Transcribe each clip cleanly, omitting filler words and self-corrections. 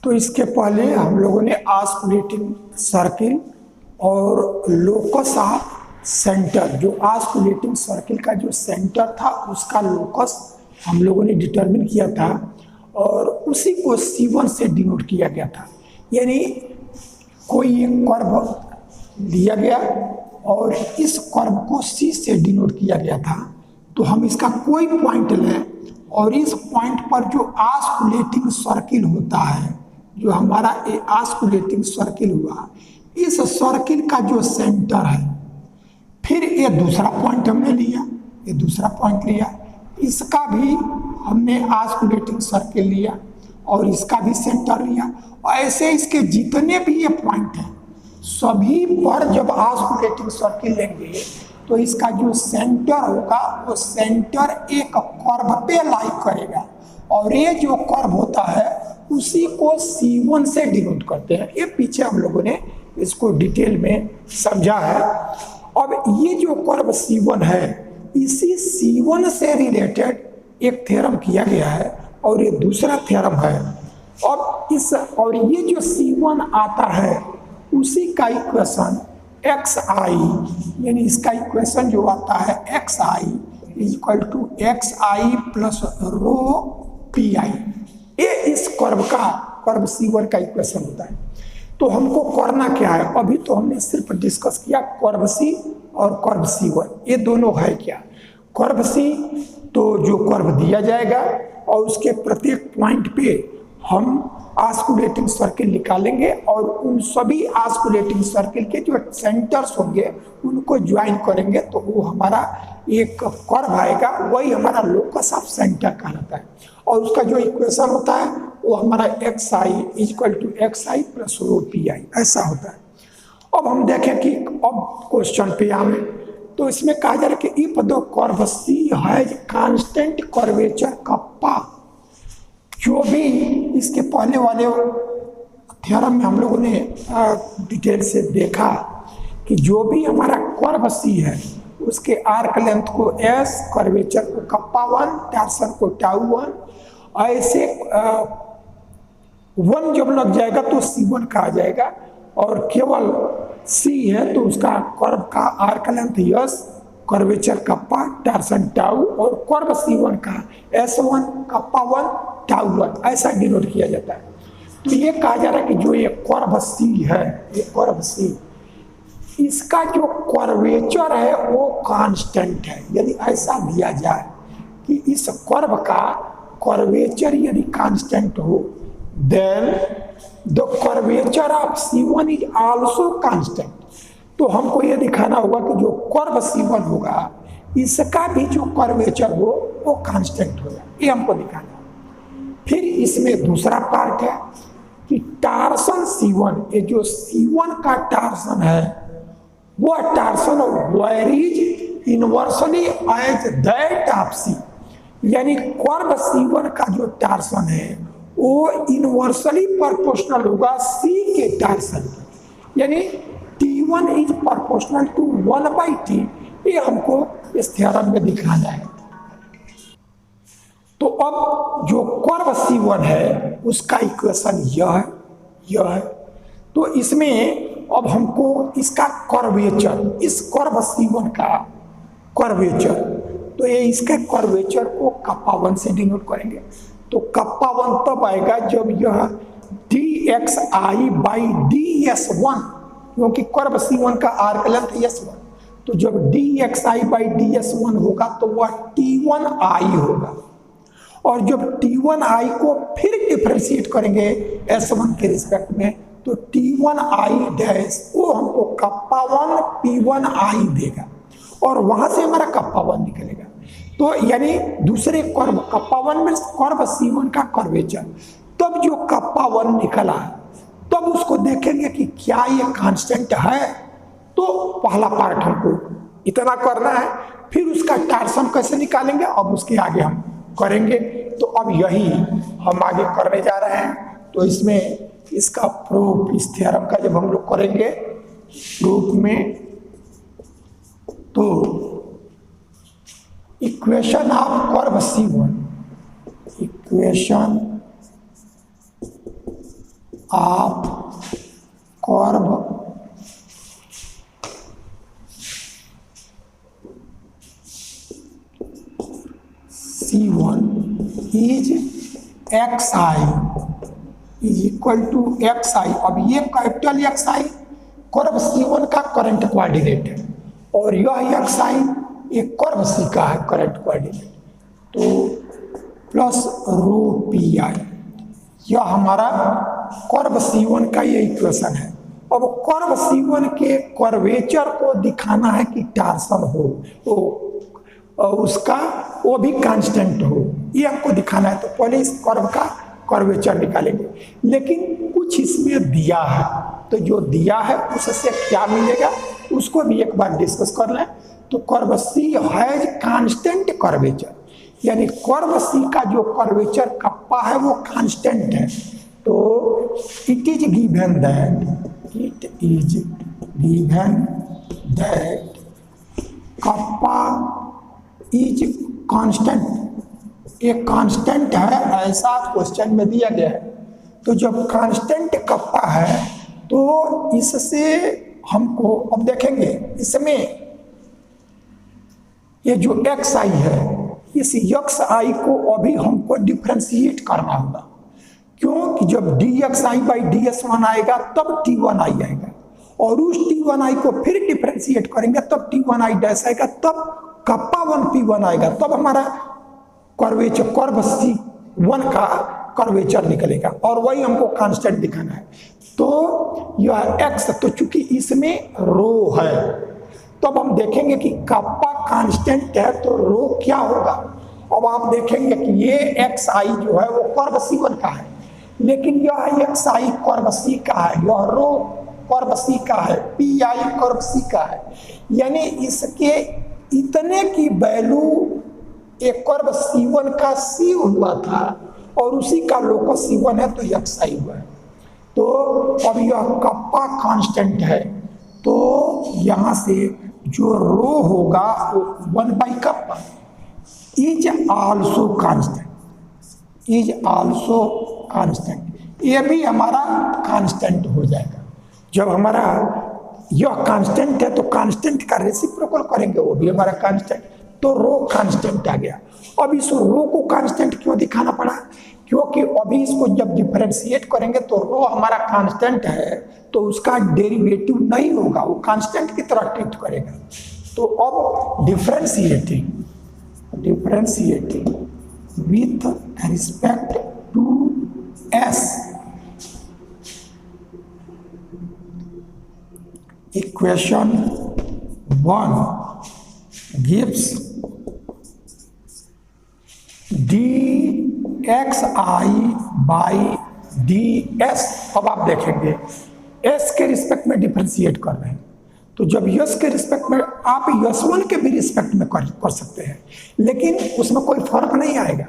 तो इसके पहले हम लोगों ने ऑस्कुलेटिंग सर्किल और लोकस ऑफ सेंटर, जो ऑस्कुलेटिंग सर्किल का जो सेंटर था उसका लोकस हम लोगों ने डिटरमिन किया था और उसी को C1 से डिनोट किया गया था। यानी कोई एक कर्व दिया गया और इस कर्व को C से डिनोट किया गया था, तो हम इसका कोई पॉइंट लें और इस पॉइंट पर जो ऑस्कुलेटिंग सर्किल होता है, जो हमारा ये ऑस्कुलेटिंग सर्किल हुआ, इस सर्किल का जो सेंटर है, फिर ये दूसरा पॉइंट हमने लिया, ये दूसरा पॉइंट लिया, इसका भी हमने ऑस्कुलेटिंग सर्किल लिया और इसका भी सेंटर लिया। ऐसे इसके जितने भी ये पॉइंट हैं सभी पर जब ऑस्कुलेटिंग सर्किल लेंगे तो इसका जो सेंटर होगा वो सेंटर एक कर्व पे लाई करेगा और ये जो कर्व होता है उसी को C1 से डिनोट करते हैं। ये पीछे हम लोगों ने इसको डिटेल में समझा है। अब ये जो कर्व C1 है, इसी C1 से रिलेटेड एक थ्योरम किया गया है और ये दूसरा थ्योरम है। अब इस और ये जो C1 आता है उसी का इक्वेशन xi, यानी इसका इक्वेशन जो आता है xi equal to xi plus rho pi, ये इस कर्व C1 का इक्वेशन होता है। तो हमको करना क्या है, अभी तो हमने सिर्फ डिस्कस किया कर्व C और कर्व C1, ये दोनों है क्या। कर्व C तो जो कर्व दिया जाएगा और उसके प्रत्येक पॉइंट पे हम ऑस्कुलेटिंग सर्किल निकालेंगे और उन सभी ऑस्कुलेटिंग सर्किल के जो सेंटर्स होंगे उनको ज्वाइन करेंगे तो वो हमारा एक कर्व आएगा, वही हमारा लोकस ऑफ सेंटर कहलाता है। और उसका जो इक्वेशन होता है वो हमारा xi equal to xi plus rho pi ऐसा होता है। अब हम देखें कि अब क्वेश्चन पे आवे तो इसमें कहा जा रहा है कि if the curve C has constant curvature kappa, जो भी इसके पहले वाले थ्योरम में हम लोगों ने डिटेल से देखा कि जो भी हमारा कर्व C है उसके आर्क लेंथ को S, कर्वेचर को कप्पा 1, टॉर्सन को टाउ 1, ऐसे 1 जब लग जाएगा तो C1 कहा जाएगा और केवल C है तो उसका कर्व का arc length S, curvature kappa, torsion tau और कर्व C1 का S1 कप्पा 1 टाउ 1 ऐसा डिनोट किया जाता है। तो ये कहा जा रहा है कि जो ये कर्व C है, ये कर्व C, इसका जो कर्वेचर है वो कांस्टेंट है। यदि ऐसा दिया जाए कि इस कर्व का कर्वेचर यदि कांस्टेंट हो, then the curvature of C1 is also constant. तो हमको ये दिखाना होगा कि जो कर्व C1 होगा इसका भी जो कर्वेचर हो वो कांस्टेंट होगा, ये हमको दिखाना है। फिर इसमें दूसरा पार्ट है कि टार्सन C1, ये जो C1 का टार्सन है वो torsion varies inversely as that of C, यानी कर्व C1 का जो टार्सन है वो इनवर्सली प्रोपोर्शनल होगा C के टार्सन, यानी T1 is proportional to 1/T। ये हमको इस थ्योरम में दिखाना है। तो अब जो कर्व C1 है उसका इक्वेशन यह है। तो इसमें अब हमको इसका कर्वेचर, इस कर्व C1 का कर्वेचर, तो ये इसके कर्वेचर को कप्पा 1 से डिनोट करेंगे। तो कप्पा 1 तब आएगा जब यह dxi बाई ds1, क्योंकि कर्व C1 का आर्क लेंथ S1, तो जब dxi बाई ds1 होगा तो वह T1i होगा और जब T1i को फिर डिफरेंशिएट करेंगे S1 के रिस्पेक्ट में तो T1i डैश वो हमको कप्पा 1 P1i देगा और वहां से हमारा कप्पा 1 निकलेगा। तो यानी दूसरे कर्व कप्पा 1 में कर्व C1 का कर्वेचर, तब जो कप्पा 1 निकला तब उसको देखेंगे कि क्या ये कांस्टेंट है। तो पहला पार्ट हमको इतना करना है, फिर उसका टार्सन कैसे निकालेंगे अब उसके आगे हम करेंगे। तो अब यही हम आगे करने जा रहे हैं। तो इसमें इसका प्रूफ, इस थ्योरम का जब हम लोग करेंगे प्रूफ में, तो equation of curve C1, equation of curve C1 is xi is equal to xi। अब ये कैपिटल xi कर्व C1 का करंट कोऑर्डिनेट है और यह xi एक कर्व C का है करंट कोऑर्डिनेट। तो प्लस रो पी आई, यह हमारा कर्व C1 का ये इक्वेशन है। अब कर्व C1 के कर्वेचर को दिखाना है कि टार्सन हो, तो उसका वो भी कांस्टेंट हो, ये हमको दिखाना है। तो पहले इस कर्व का कर्वेचर निकालेंगे, लेकिन कुछ इसमें दिया है, तो जो दिया है उससे क्या मिलेगा उसको भी एक बार डिस्कस कर लें। तो curve C has constant curvature, यानी कर्व C का जो कर्वेचर कप्पा है वो कांस्टेंट है। तो it is given that kappa is constant, एक कांस्टेंट है ऐसा क्वेश्चन में दिया गया है। तो जब कांस्टेंट कप्पा है तो इससे हमको अब देखेंगे इसमें ये जो xi है इस xi को अभी हमको डिफ्रेंशिएट करना होगा, क्योंकि जब dxi बाई ds1 आएगा तब t1i आएगा और उस t1i को फिर डिफ्रेंशिएट करेंगे तब t1i डैश आएगा, तब कप्पा 1p1 आएगा, तब हमारा कर्वेचर कर्व C1 का कर्वेचर निकलेगा और वही हमको कांस्टेंट दिखाना है। तो यह x, तो चूंकि इसमें रो है तब हम देखेंगे कि कप्पा कांस्टेंट है तो रो क्या होगा। अब आप देखेंगे कि ये xi जो है वो कर्व C1 का है, लेकिन यह xi कर्व C का है, यह रो कर्व C का है, pi कर्व C का है, यानी इसके इतने की वैल्यू एक कर्व C1 का C हुआ था और उसी का लोकस C1 है तो xi हुआ है। तो अब यह कप्पा कांस्टेंट है, तो यहां से जो रो होगा वो 1 by kappa is also constant, ये भी हमारा कांस्टेंट हो जाएगा। जब हमारा यह कांस्टेंट है तो कांस्टेंट का रेसिप्रोकल करेंगे, वो भी हमारा कांस्टेंट, तो रो कांस्टेंट आ गया। अब इस रो को कांस्टेंट क्यों दिखाना पड़ा, क्योंकि अभी इसको जब डिफरेंशिएट करेंगे तो रो हमारा कांस्टेंट है तो उसका डेरिवेटिव नहीं होगा, वो कांस्टेंट की तरह ट्रीट करेगा। तो अब differentiating with respect to s इक्वेशन 1 gives dxi बाई ds। अब आप देखेंगे s के रिस्पेक्ट में डिफरेंशिएट कर रहे हैं, तो जब s के रिस्पेक्ट में आप s1 के भी रिस्पेक्ट में कर सकते हैं, लेकिन उसमें कोई फर्क नहीं आएगा।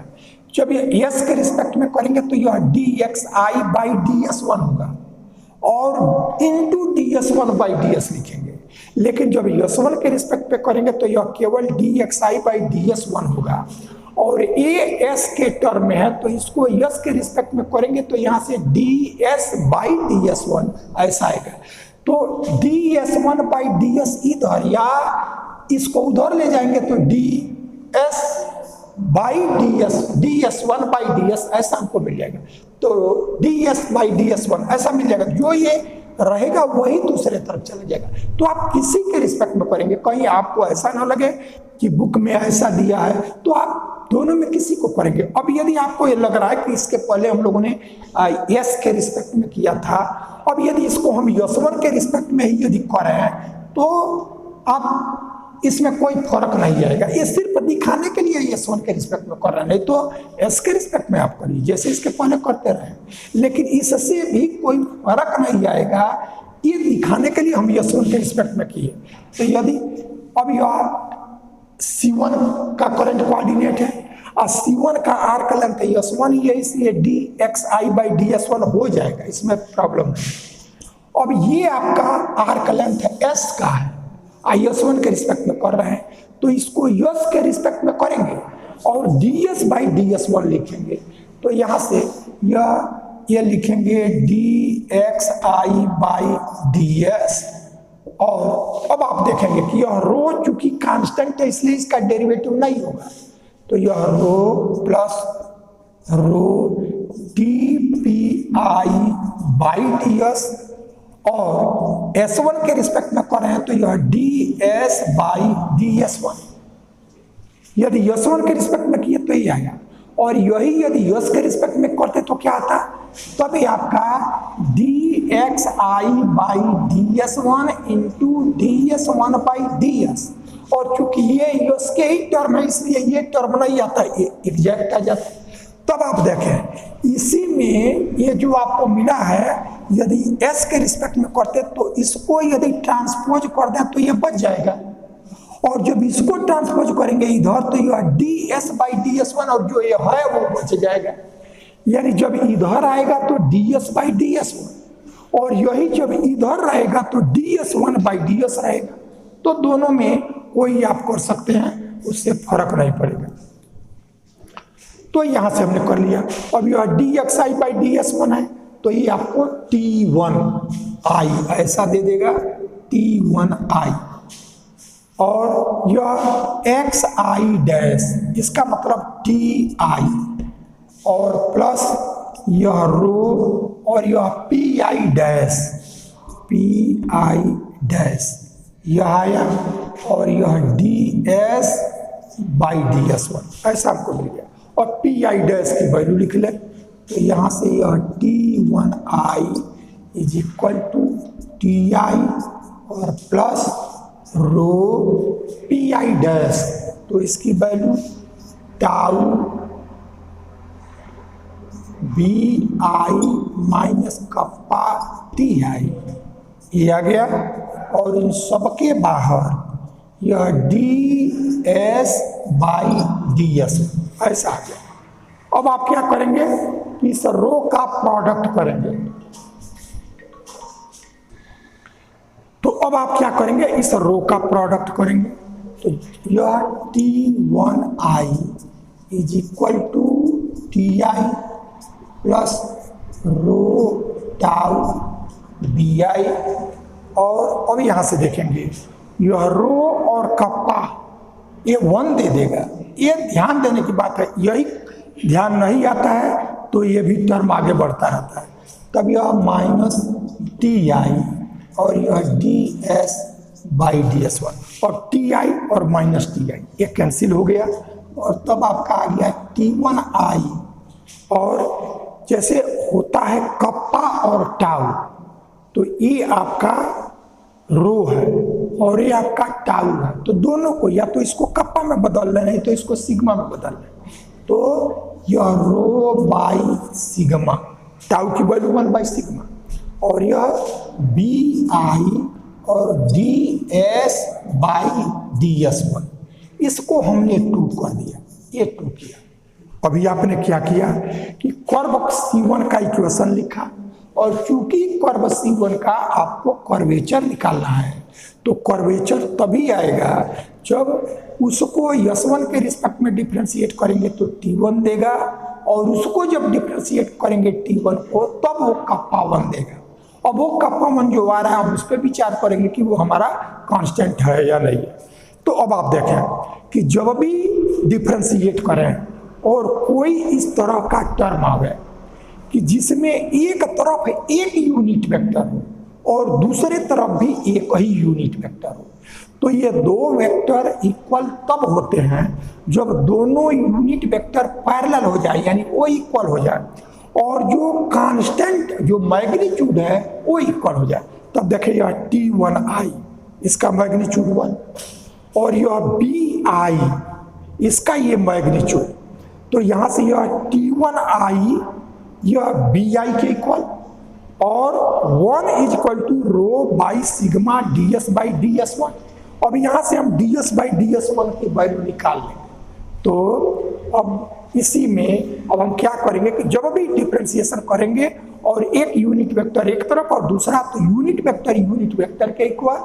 जब ये s के रिस्पेक्ट में करेंगे तो यह dxi बाई ds1 होगा और इंटू ds1 बाई ds लिखेंगे, लेकिन जब s1 के रिस्पेक्ट पे करेंगे तो यह केवल dxi बाई ds1 होगा और ये s के टर्म में है तो इसको s के रिस्पेक्ट में करेंगे तो यहाँ से ds बाई ds1 ऐसा आएगा। तो ds1 बाई ds इधर या इसको उधर ले जाएंगे तो ds by ds1 by ds ऐसा हमको मिल जाएगा। तो ds बाई ds1 ऐसा मिल जाएगा, जो ये रहेगा वही दूसरे तरफ चला जाएगा। तो आप किसी के रिस्पेक्ट में करेंगे, कहीं आपको ऐसा ना लगे कि बुक में ऐसा दिया है, तो आप दोनों में किसी को करेंगे। अब यदि आपको ये लग रहा है कि इसके पहले हम लोगों ने s के रिस्पेक्ट में किया था, अब यदि इसको हम s1 के रिस्पेक्ट में ही यदि कर रहे हैं तो अब इसमें कोई फर्क नहीं आएगा, ये सिर्फ दिखाने के लिए s1 के रिस्पेक्ट में कर रहे हैं, नहीं तो s के रिस्पेक्ट में आप करिए जैसे इसके पहले करते रहे, लेकिन इससे भी कोई फर्क नहीं आएगा, ये दिखाने के लिए हम s1 के रिस्पेक्ट में किए। तो यदि अब यह C1 का करंट कोऑर्डिनेट है और C1 का आर्क लेंथ है s1 ही है, इसलिए dxi बाई ds1 हो जाएगा, इसमें प्रॉब्लम नहीं। अब ये आपका आर्क लेंथ है s का है, s1 के रिस्पेक्ट में कर रहे हैं तो इसको s के रिस्पेक्ट में करेंगे और ds बाई ds1 लिखेंगे। तो यहाँ से यह ये लिखेंगे dxi/ds। और अब आप देखेंगे कि यह रो चूंकि कांस्टेंट है इसलिए इसका डेरिवेटिव नहीं होगा, तो यह रो प्लस रो dpi/ds और S1 के रिस्पेक्ट में कर रहे हैं तो यह ds/ds1। यदि S1 के रिस्पेक्ट में किए तो ये आया, और यही यदि यस के रिस्पेक्ट में करते तो क्या आता, तब ये आपका dxi/ds1 इंटू ds1/ds। और चूंकि ये यस के ही टर्म है इसलिए ये टर्म नहीं आता, ये एग्जैक्ट आ जाता। तब आप देखें इसी में ये जो आपको मिला है, यदि s के रिस्पेक्ट में करते तो इसको यदि ट्रांसपोज कर दें तो ये बच जाएगा, और जब इसको ट्रांसपोज करेंगे इधर तो यह ds/ds1 और जो ये है वो बच जाएगा। यानी जब इधर आएगा तो ds/ds1 और यही जब इधर रहेगा तो ds1/ds रहेगा। तो दोनों में कोई आप कर सकते हैं, उससे फर्क नहीं पड़ेगा। तो यहां से हमने कर लिया। अब यह dxi/ds1 है तो ये आपको t1i ऐसा दे देगा, t1i। और यह xi' इसका मतलब ti और प्लस यह रो और यह pi' यह आया, और यह ds/ds1 ऐसा हमको मिल गया। और pi' की वैल्यू लिख ले तो यहाँ से यह t1i = ti और प्लस रो pi', तो इसकी value tau bi minus kappa ti ये आ गया। और इन सबके बाहर यह ds/ds ऐसा आ गया। अब आप क्या करेंगे, इस रो का प्रोडक्ट करेंगे। तो अब आप क्या करेंगे, इस रो का प्रोडक्ट करेंगे तो यह t1i = ti प्लस रो टाउ bi। और अब यहां से देखेंगे यह रो और कप्पा ये 1 दे देगा। ये ध्यान देने की बात है, यही ध्यान नहीं आता है तो ये भी टर्म आगे बढ़ता रहता है। तब यह -ti और यह ds/ds1 और ti और -ti ये कैंसिल हो गया, और तब आपका आ गया t1i। और जैसे होता है कप्पा और टाउ, तो ये आपका रो है और ये आपका टाउ है, तो दोनों को या तो इसको कप्पा में बदल लें नहीं तो इसको सिग्मा में बदल लें। तो यह रो बाई सिग्मा, टाउ की वैल्यू 1/सिग्मा, और यह bi और ds/ds1 इसको हमने 2 कर दिया, ये 2 किया। अभी आपने क्या किया कि कर्व C1 का इक्वेशन लिखा, और चूंकि कर्व C1 का आपको कर्वेचर निकालना है तो कर्वेचर तभी आएगा जब उसको S1 के रिस्पेक्ट में डिफरेंशिएट करेंगे तो T1 देगा, और उसको जब डिफरेंशिएट करेंगे T1 को तब वो कप्पा 1 देगा। अब वो कप्पा 1 जो आ रहा है आप उस पर विचार करेंगे कि वो हमारा कांस्टेंट है या नहीं है। तो अब आप देखें कि जब भी डिफरेंशिएट करें और कोई इस तरह का टर्म आवे कि जिसमें एक तरफ एक यूनिट वेक्टर हो और दूसरे तरफ भी एक ही यूनिट वेक्टर हो, तो ये दो वेक्टर इक्वल तब होते हैं जब दोनों यूनिट वेक्टर पैरेलल हो जाए, यानी वो इक्वल हो जाए, और जो कांस्टेंट जो मैग्नीट्यूड है वो इक्वल हो जाए। तब देखिए यह t1i इसका मैग्नीट्यूड 1 और यह bi इसका ये मैग्नीट्यूड, तो यहाँ से यह t1i यह bi के इक्वल, और 1 = रो बाई सिग्मा ds/ds1। अब यहाँ से हम ds/ds1 की वैल्यू निकाल लेंगे। तो अब इसी में अब हम क्या करेंगे कि जब भी डिफरेंशिएशन करेंगे और एक यूनिट वेक्टर एक तरफ और दूसरा, तो यूनिट वेक्टर के इक्वल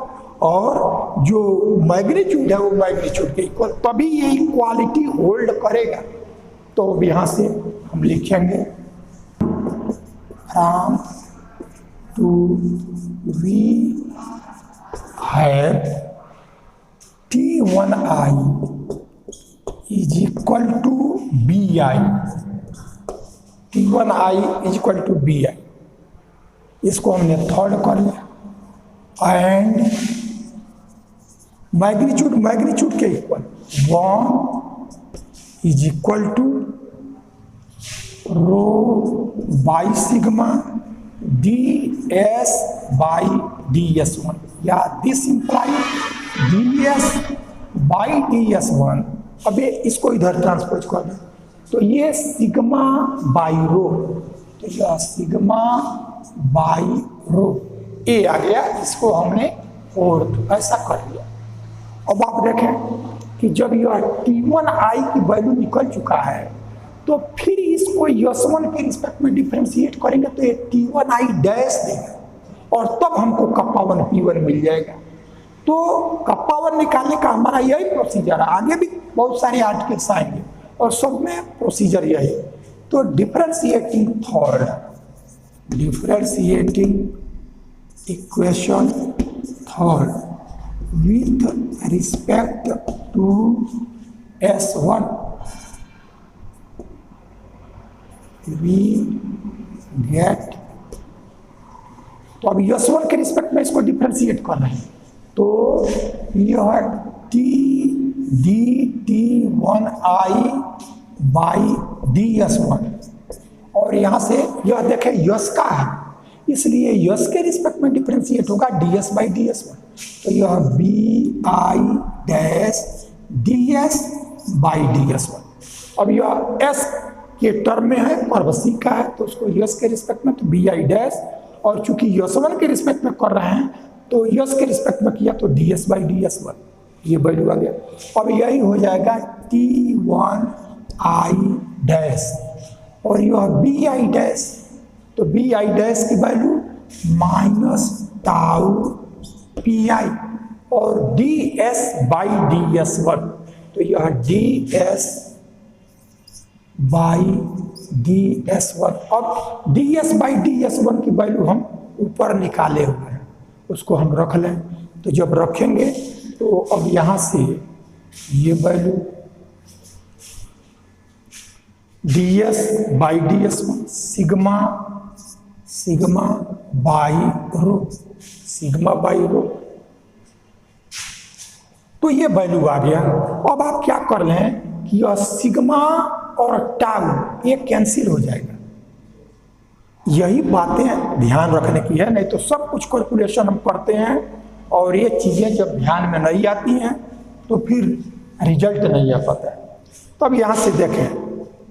और जो मैग्नीट्यूड है वो मैग्नीट्यूड के इक्वल, तभी ये इक्वालिटी होल्ड करेगा। तो अब यहाँ से हम लिखेंगे from to we have T1i is equal to bi. T1i is equal to bi. इसको हमने थर्ड कर लिया एंड मैग्नीट्यूड के equal 1 is equal to rho by sigma D S by D S one, या this imply D S by D S one. अब ये इसको इधर ट्रांसपोज कर दें तो ये सिग्मा बाई रो, तो यह सिग्मा बाई रो ए आ गया, इसको हमने फोर्थ ऐसा कर लिया। अब आप देखें कि जब यह T1i की वैल्यू निकल चुका है तो फिर इसको S1 के रिस्पेक्ट में डिफरेंशिएट करेंगे तो ये T1i डैश देगा और तब हमको कप्पा 1 P1 मिल जाएगा। तो कप्पा 1 निकालने का हमारा यही प्रोसीजर है, आगे भी बहुत सारे आर्टिकल्स आएंगे और सब में प्रोसीजर यही। तो differentiating equation third with respect to S1 we get, तो अब S1 के रिस्पेक्ट में इसको डिफरेंशिएट कर रहे हैं तो यह T1i बाई DS1 और यहाँ से यह देखें यस का है इसलिए यस के रिस्पेक्ट में डिफरेंशिएट होगा ds बाई DS1, तो यह bi dash ds by DS1। अब यह s के टर्म में है कर्व C का है तो उसको यस के रिस्पेक्ट में तो bi डैश, और चूंकि S1 के रिस्पेक्ट में कर रहे हैं तो यस के रिस्पेक्ट में किया तो ds बाई DS1, ये वैल्यू आ गया। अब यही हो जाएगा T1i डैश और यह bi डैश, तो bi डैश की वैल्यू माइनस टाउ pi और ds बाई ds1, तो यह ds बाई ds1। अब ds बाई ds1 की वैल्यू हम ऊपर निकाले हुए हैं, उसको हम रख लें। तो जब रखेंगे तो अब यहाँ से ये value ds by ds1 sigma by rho, तो ये वैल्यू आ गया। अब आप क्या कर लें कि यह सिग्मा और टाउ ये कैंसिल हो जाएगा। यही बातें ध्यान रखने की है, नहीं तो सब कुछ कैलकुलेशन हम करते हैं और ये चीज़ें जब ध्यान में नहीं आती हैं तो फिर रिजल्ट नहीं आ पाता है। तो अब यहाँ से देखें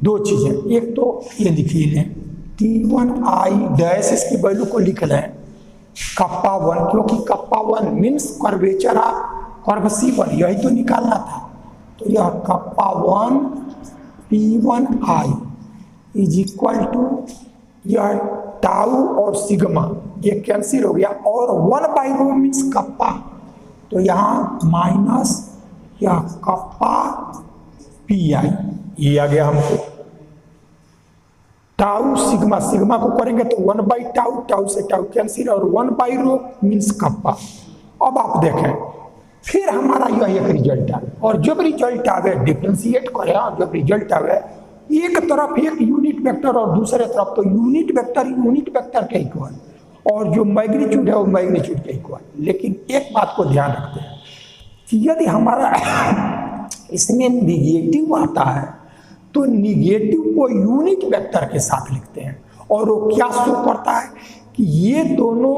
दो चीज़ें, एक तो ये लिख ही लें T1i डैश, इसकी वैल्यू को लिख लें कप्पा 1, क्योंकि kappa 1 means curvature of curve C1, यही तो निकालना था। तो यह kappa 1 P1i is equal to यह टाउ और सिग्मा ये कैंसिल हो गया और 1 बाई रो मीन्स कप्पा, तो यहाँ माइनस यह कप्पा pi ये आ गया हमको। टाउ सिग्मा को करेंगे तो 1 बाई टाउ से टाउ कैंसिल और 1 बाई रो मीन्स कप्पा। अब आप देखें फिर हमारा यह एक रिजल्ट आवे और जब रिजल्ट आवे डिफरेंशिएट करें और जब रिजल्ट आवे एक तरफ एक यूनिट वेक्टर और दूसरे तरफ तो यूनिट वेक्टर के इक्वल और जो मैग्नीट्यूड है वो मैग्नीट्यूड के इक्वल। लेकिन एक बात को ध्यान रखते हैं कि यदि हमारा इसमें निगेटिव आता है तो निगेटिव को यूनिट वेक्टर के साथ लिखते हैं और वो क्या शो करता है कि ये दोनों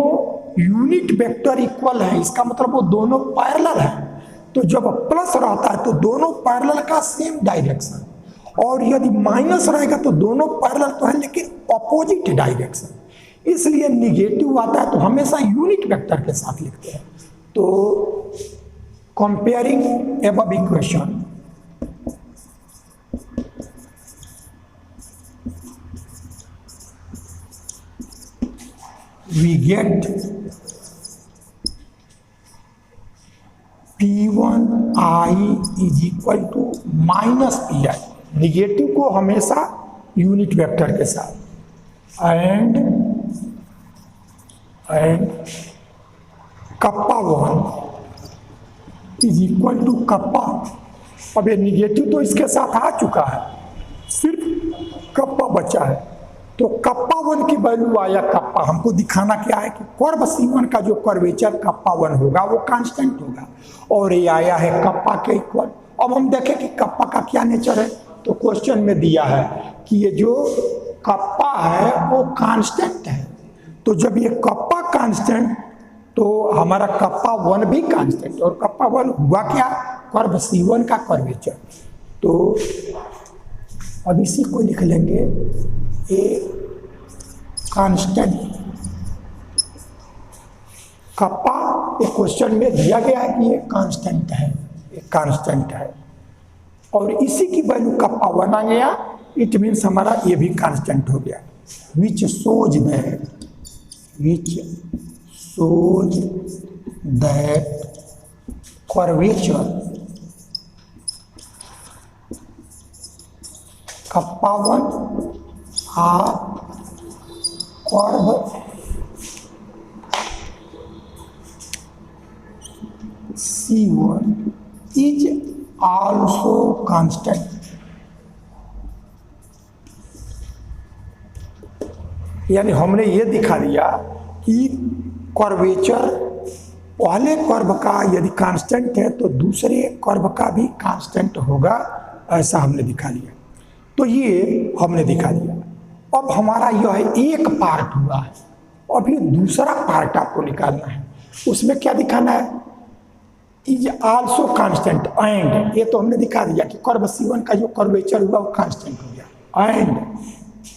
यूनिट वेक्टर इक्वल है, इसका मतलब वो दोनों पैरेलल है। तो जब प्लस रहता है तो दोनों पैरेलल का सेम डायरेक्शन, और यदि माइनस रहेगा तो दोनों पैरेलल तो है लेकिन ऑपोजिट डायरेक्शन, इसलिए निगेटिव आता है तो हमेशा यूनिट वेक्टर के साथ लिखते हैं। तो comparing above equation we get P1i is equal to minus pi, negative को हमेशा यूनिट वेक्टर के साथ, and and kappa 1 is equal to kappa, अब ये निगेटिव तो इसके साथ आ चुका है, सिर्फ कप्पा बचा है, तो कप्पा 1 की वैल्यू आया कप्पा, हमको दिखाना क्या है कि कर्व C1 का जो कर्वेचर कप्पा 1 होगा वो कांस्टेंट होगा, और ये आया है कप्पा के इक्वल। अब हम देखें कि कप्पा का क्या नेचर है, तो क्वेश्चन में दिया है कि ये जो कप्पा है वो कांस्टेंट है, तो जब ये कप्पा कांस्टेंट तो हमारा कप्पा 1 भी कांस्टेंट, और कप्पा 1 हुआ क्या, कर्व C1 का कर्वेचर। तो अब इसी को लिख लेंगे ए कांस्टेंट कप्पा, एक क्वेश्चन में दिया गया है कि ये कांस्टेंट है, एक कांस्टेंट है, और इसी की वैल्यू कप्पा 1 आ गया, इट मीन्स हमारा ये भी कांस्टेंट हो गया, which shows that curvature kappa 1 of curve C1 is also constant। यानी हमने ये दिखा दिया कि कर्वेचर पहले कर्व का यदि कांस्टेंट है तो दूसरे कर्व का भी कांस्टेंट होगा, ऐसा हमने दिखा दिया। तो ये हमने दिखा दिया। अब हमारा यह एक पार्ट हुआ है, अब ये दूसरा पार्ट आपको निकालना है, उसमें क्या दिखाना है, इज आल्सो कांस्टेंट, एंड ये तो हमने दिखा दिया कि कर्व C1 का जो कर्वेचर हुआ वो कांस्टेंट हो गया, and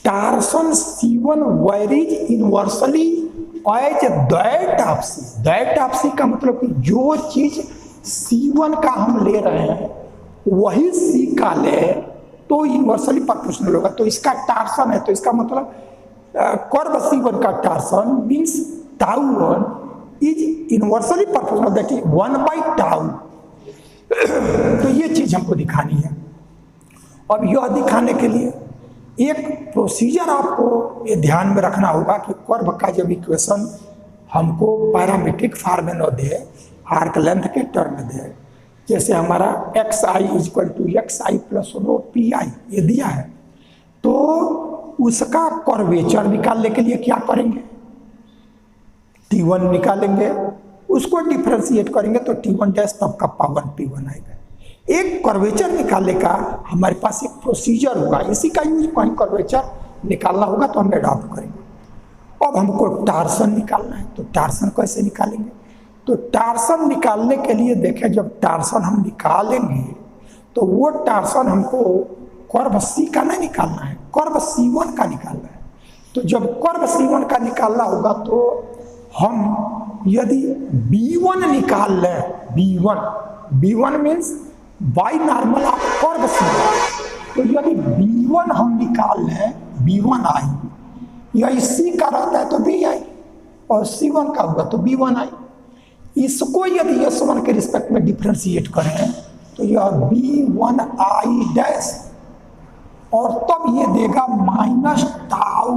torsion C1 varies inversely as that of C। That of C का मतलब कि जो चीज C1 का हम ले रहे हैं वही C का ले तो इनवर्सली प्रोपोर्शनल होगा, तो इसका टार्सन है, तो इसका मतलब कर्व C1 का torsion means tau 1 is inversely proportional, that is 1/टाउ। तो ये चीज हमको दिखानी है। अब यह दिखाने के लिए एक प्रोसीजर आपको ये ध्यान में रखना होगा कि कर्व का जब इक्वेशन हमको पैरामीट्रिक फॉर्म में न दे, आर्क लेंथ के टर्म में दे, जैसे हमारा xi equal to xi plus rho pi ये दिया है, तो उसका कर्वेचर निकालने के लिए क्या करेंगे, T1 निकालेंगे, उसको डिफरेंशिएट करेंगे तो T1 डैश तब कप्पा 1 P1 आएगा। एक कर्वेचर निकालने का हमारे पास एक प्रोसीजर होगा, इसी का यूज कहीं कर्वेचर निकालना होगा तो हम एडॉप्ट करेंगे। अब हमको टार्सन निकालना है, तो टार्सन कैसे निकालेंगे, तो टार्सन निकालने के लिए देखें, जब टार्सन हम निकालेंगे तो वो टार्सन हमको कर्व C का नहीं निकालना है, कर्व C1 का निकालना है। तो जब कर्व C1 का निकालना होगा तो हम यदि B1 निकाल लें, B1 means by normal of curve C1, तो यदि B1 हम निकाल लें, B1 आई, या C का रहता है तो B आई, और C1 का होगा तो B1 आई। इसको यदि S1 के रिस्पेक्ट में डिफरेंशिएट करें तो यह B1I डैश, और तब ये देगा माइनस टाउ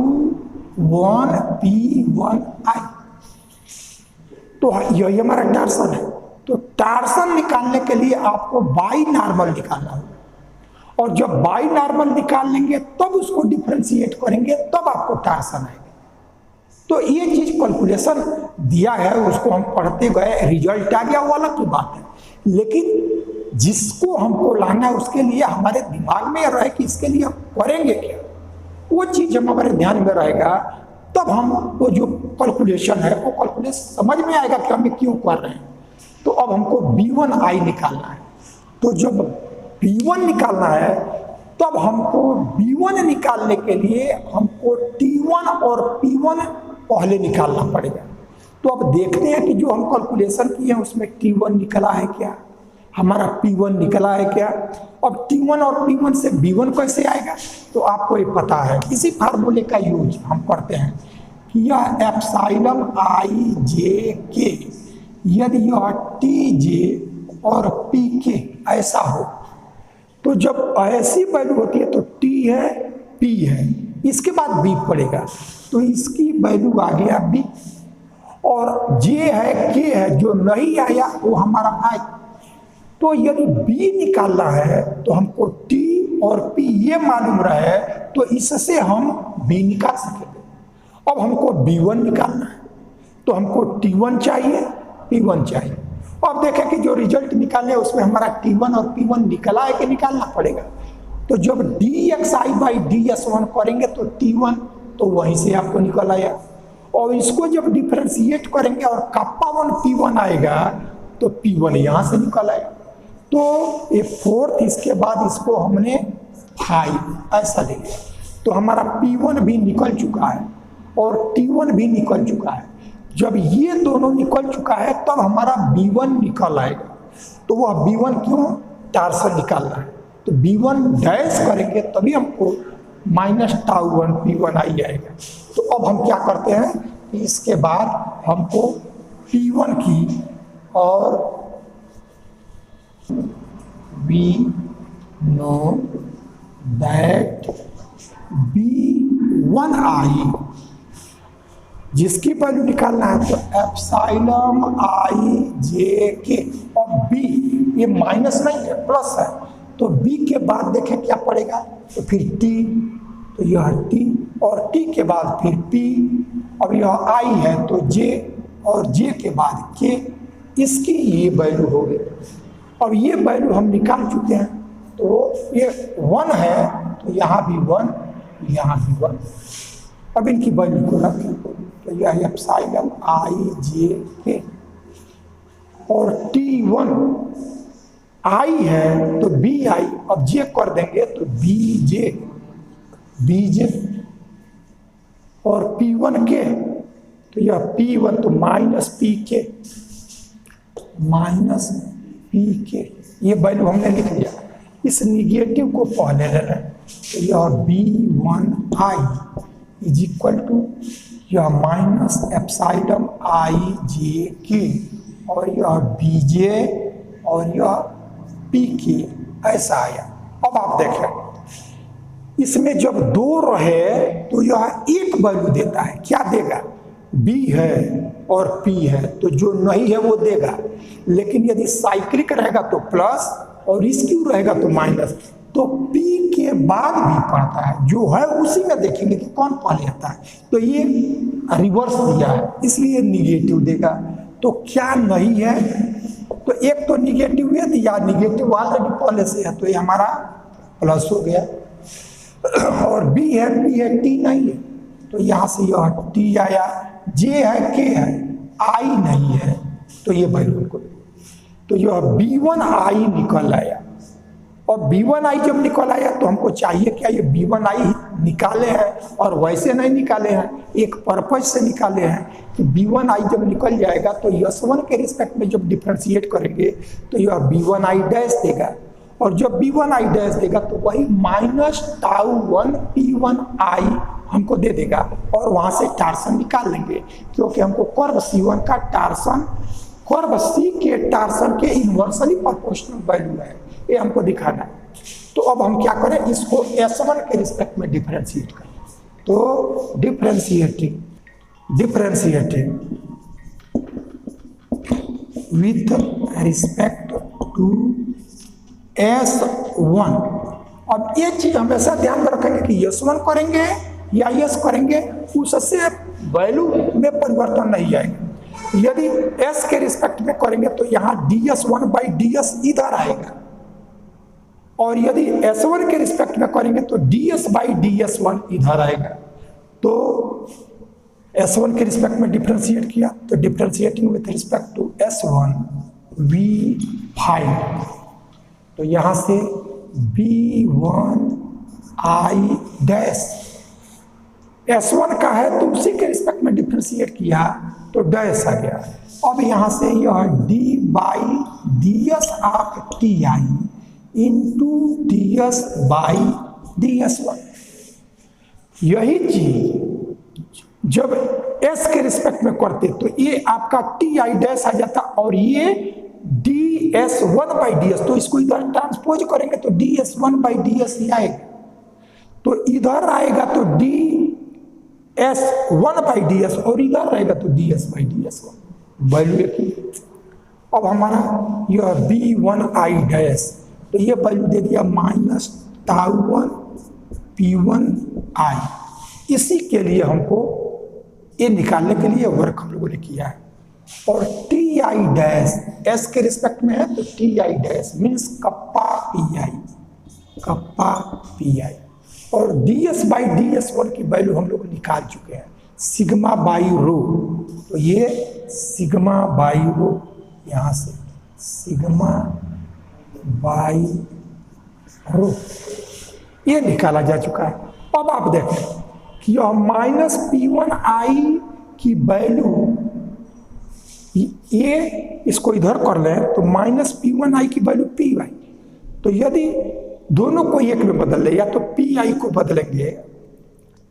1 P1I। तो यही हमारा टार्सन है। तो टार्सन निकालने के लिए आपको बाई नॉर्मल निकालना होगा, और जब बाई नॉर्मल निकाल लेंगे तब उसको डिफरेंशिएट करेंगे, तब आपको टार्सन आएगा। तो ये चीज कैलकुलेशन दिया है, उसको हम पढ़ते गए, रिजल्ट आ गया वो अलग की बात है, लेकिन जिसको हमको लाना है उसके लिए हमारे दिमाग में रहे कि इसके लिए हम करेंगे क्या, वो चीज हम हमारे ध्यान में रहेगा, तब हम वो जो कैलकुलेशन है वो कैलकुलेशन समझ में आएगा कि हमें क्यों कर रहे हैं। तो अब हमको B1I निकालना है, तो जब B1 निकालना है तब हमको B1 निकालने के लिए हमको T1 और P1 पहले निकालना पड़ेगा। तो अब देखते हैं कि जो हम कैलकुलेशन किए हैं उसमें T1 निकला है क्या, हमारा P1 निकला है क्या। अब T1 और P1 से B1 कैसे आएगा, तो आपको ये पता है, इसी फार्मूले का यूज हम करते हैं कि यह एप्सिलॉन IJK, यदि यह TJ और PK ऐसा हो, तो जब ऐसी वैल्यू होती है तो T है, P है, इसके बाद B पड़ेगा, तो इसकी वैल्यू आ गया B। और जे है के है, जो नहीं आया वो हमारा आई। तो यदि बी निकालना है तो हमको टी और पी ये मालूम रहे तो इससे हम बी निकाल सकेंगे। अब हमको B1 निकालना है तो हमको T1 चाहिए, P1 चाहिए। अब देखें कि जो रिजल्ट निकाले उसमें हमारा T1 और P1 निकला है कि निकालना पड़ेगा। तो जब dxi/ds1 करेंगे तो T1 तो वहीं से आपको निकल आया, और इसको जब डिफरेंशिएट करेंगे और kappa1 P1 आएगा तो P1 यहाँ से निकल आएगा। तो ये फोर्थ, इसके बाद इसको हमने 5 ऐसा ले लिया, तो हमारा P1 भी निकल चुका है और T1 भी निकल चुका है। जब ये दोनों निकल चुका है तब हमारा B1 निकल आएगा। तो वह B1 क्यों, टार्सन निकालना है, तो B1 डैश करेंगे तभी हमको -τ1 P1 आई जाएगा। तो अब हम क्या करते हैं कि इसके बाद हमको P1 की और we know that B1i जिसकी वैल्यू निकालना है तो एप्सिलॉन आई जे के, और बी ये माइनस नहीं है प्लस है, तो बी के बाद देखें क्या पड़ेगा, तो फिर टी, तो यह टी और टी के बाद फिर पी, अब यह आई है तो जे और जे के बाद के, इसकी ये वैल्यू होगी। अब ये वैल्यू हम निकाल चुके हैं, तो ये 1 है तो यहाँ भी 1, यहाँ भी 1। अब इनकी वैल्यू को रखें तो यह एप्सिलॉन आई जे के, और T1 आई है तो बी आई, अब जे कर देंगे तो बी जे, और P1 के तो यह P1 तो -P के, ये वैल्यू हमने लिख लिया। इस निगेटिव को पहले ले लें, तो यह B1i इज इक्वल टू यह -एप्सिलॉन आई जे के, और यह बी जे और यह पी के, ऐसा आया। अब आप देखें इसमें जब 2 रहे तो यह एक वैल्यू देता है, क्या देगा, बी है और पी है, तो जो नहीं है वो देगा। लेकिन यदि साइक्लिक रहेगा तो प्लस और रिस्क्यू रहेगा तो माइनस, तो P के बाद भी पड़ता है, जो है उसी में देखेंगे कि कौन पहले आता है। तो ये रिवर्स दिया है इसलिए निगेटिव देगा। तो क्या नहीं है, तो एक तो निगेटिव है दिया, निगेटिव ऑलरेडी पहले से है तो ये हमारा प्लस हो गया, और बी है पी है टी नहीं है तो यहाँ से यह टी आया, जे है के है, आई नहीं है तो ये वैल्यू को, तो यह B1i निकल आया। और B1i जब निकल आया तो हमको चाहिए क्या, ये B1i निकाले हैं और वैसे नहीं निकाले हैं, एक पर्पज से निकाले हैं कि B1i जब निकल जाएगा तो S1 के रिस्पेक्ट में जब डिफरेंशिएट करेंगे तो यह B1i डैश देगा, और जब B1i डैश देगा तो वही -τ1 P1i हमको दे देगा, और वहाँ से टार्सन निकाल लेंगे, क्योंकि हमको कर्व C1 का टार्सन कर्व C के टार्सन के इन्वर्सली प्रोपोर्शनल वैल्यू है, ये हमको दिखाना है। तो अब हम क्या करें, इसको S1 के रिस्पेक्ट में डिफरेंशिएट करें, तो differentiating with respect to S1। अब ये चीज हमेशा ध्यान में रखेंगे कि S1 करेंगे या S करेंगे उससे वैल्यू में परिवर्तन नहीं आएगा। यदि S के रिस्पेक्ट में करेंगे तो यहाँ ds1/ds इधर आएगा, और यदि S1 के रिस्पेक्ट में करेंगे तो ds/ds1 इधर आएगा। तो S1 के रिस्पेक्ट में डिफरेंशिएट किया तो differentiating with respect to S1 we find, तो यहाँ से B1i डैश S1 का है तो उसी के रिस्पेक्ट में डिफरेंशिएट किया तो डैश आ गया। अब यहाँ से यह d/ds of ti into ds/ds1, यही चीज जब S के रिस्पेक्ट में करते तो ये आपका ti डैश आ जाता, और ये ds1/ds, तो इसको इधर ट्रांसपोज करेंगे तो ds1/ds ही आएगा, तो इधर आएगा तो एस 1/ds और इधर रहेगा तो ds/ds का वैल्यू एक ही। अब हमारा यह b1i तो ये वैल्यू दे दिया -τ1 p1i। इसी के लिए हमको ये निकालने के लिए वर्क हम लोगों ने किया है। और ti' s के रिस्पेक्ट में है तो ti' मीन्स कप्पा pi और ds/ds1 की वैल्यू हम लोग निकाल चुके हैं σ/ρ। तो ये σ/ρ यहाँ से σ/ρ ये निकाला जा चुका है। अब आप देखें कि यह -p1i की वैल्यू ये इसको इधर कर लें तो -p1i की वैल्यू py। तो यदि दोनों को एक में बदल ले या तो pi को बदलेंगे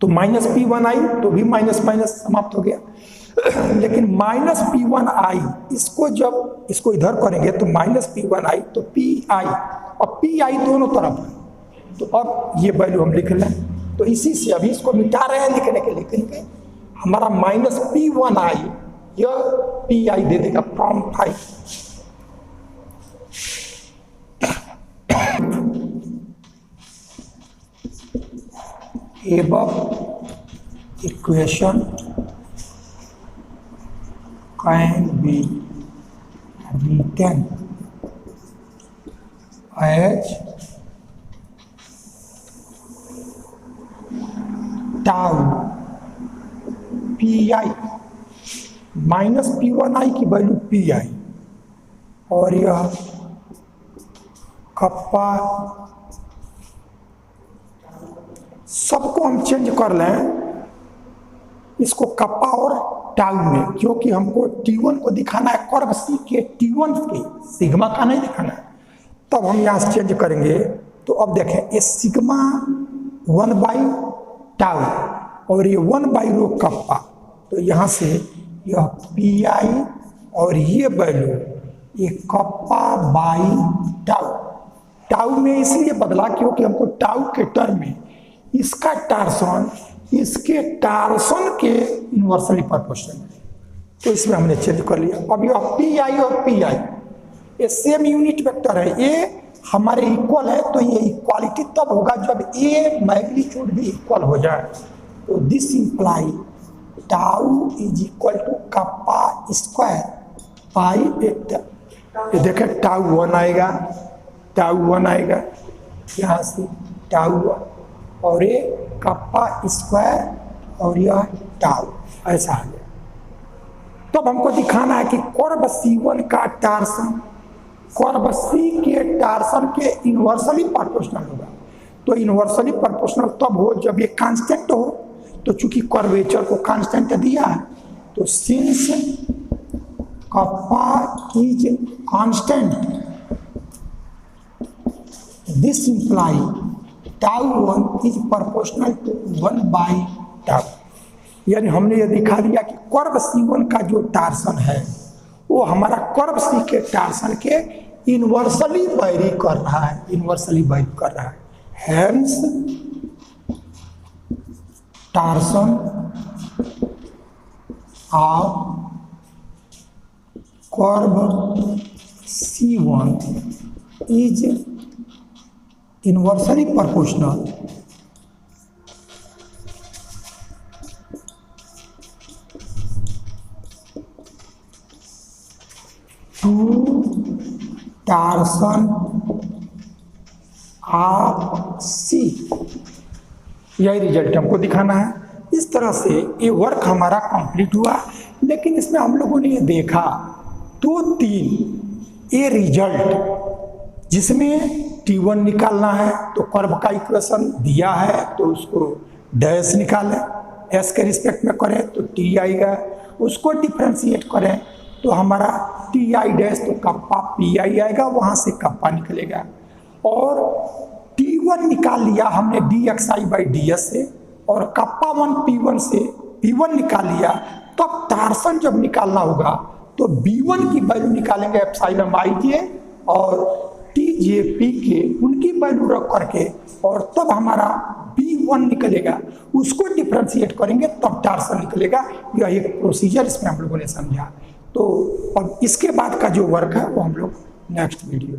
तो -p1i तो भी माइनस समाप्त हो गया। लेकिन -p1i इसको जब इसको इधर करेंगे तो -p1i तो pi और pi दोनों तरफ है। तो अब ये वैल्यू हम लिख लें तो इसी से अभी इसको मिटा रहे हैं लिखने के लिखेंगे हमारा -p1i यह pi दे देगा from 5। above equation can be written as tau pi -p1i की वैल्यू pi और यह कप्पा सबको हम चेंज कर लें इसको कप्पा और टाउ में, क्योंकि हमको T1 को दिखाना है कर्व C के T1 के सिग्मा का नहीं दिखाना है। तब हम यहाँ से चेंज करेंगे तो अब देखें ये सिग्मा 1/टाउ और ये 1/ρ कप्पा। तो यहाँ से यह pi और ये वैल्यू ये कप्पा/टाउ। टाउ में इसलिए बदला क्योंकि हमको टाउ के टर्म में इसका टार्सन इसके टार्सन के इन्वर्सली प्रोपोर्शनल है, तो इसमें हमने चेंज कर लिया। अब यह pi और pi ये सेम यूनिट वेक्टर है, ये हमारे इक्वल है। तो ये इक्वालिटी तब होगा जब ये मैग्नीट्यूड भी इक्वल हो जाए। तो this imply tau is equal to kappa square pi. ये देखें टाउ 1 आएगा, टाउ 1 आएगा यहाँ से टाउ 1 और ये कप्पा स्क्वायर और यह टाउ ऐसा आ गया। तब हमको दिखाना है कि कर्व C1 का टार्सन कर्व C के टार्सन के इन्वर्सली प्रोपोर्शनल होगा। तो इन्वर्सली प्रोपोर्शनल तब हो जब ये कांस्टेंट हो। तो चूंकि कर्वेचर को कांस्टेंट दिया है तो since kappa is constant this imply tau 1 is proportional to 1/टाउ। यानी हमने ये दिखा दिया कि कर्व C1 का जो टार्सन है वो हमारा कर्व C के टार्सन के इन्वर्सली वैरी कर रहा है, इन्वर्सली वैरी कर रहा है। Hence torsion of curve C1 is inversely proportional to torsion of C। यही रिजल्ट हमको दिखाना है। इस तरह से ये वर्क हमारा कंप्लीट हुआ। लेकिन इसमें हम लोगों ने ये देखा 2-3 ये रिजल्ट जिसमें T1 निकालना है तो कर्व का इक्वेशन दिया है तो उसको डैश निकालें, S के रिस्पेक्ट में करें तो T आएगा, उसको डिफ्रेंशिएट करें तो हमारा Ti' तो कप्पा Pi आएगा, वहाँ से कप्पा निकलेगा। और T1 निकाल लिया हमने dxi/ds से और कप्पा 1 P1 से P1 निकाल लिया। तब टार्सन जब निकालना होगा तो B1 की वैल्यू निकालेंगे εij और टी जे पी के उनकी वैल्यू रख करके और तब हमारा B1 निकलेगा, उसको डिफ्रेंशिएट करेंगे तब टार्सल निकलेगा। यह एक प्रोसीजर इसमें हम लोगों ने समझा। तो अब इसके बाद का जो वर्क है वो हम लोग नेक्स्ट वीडियो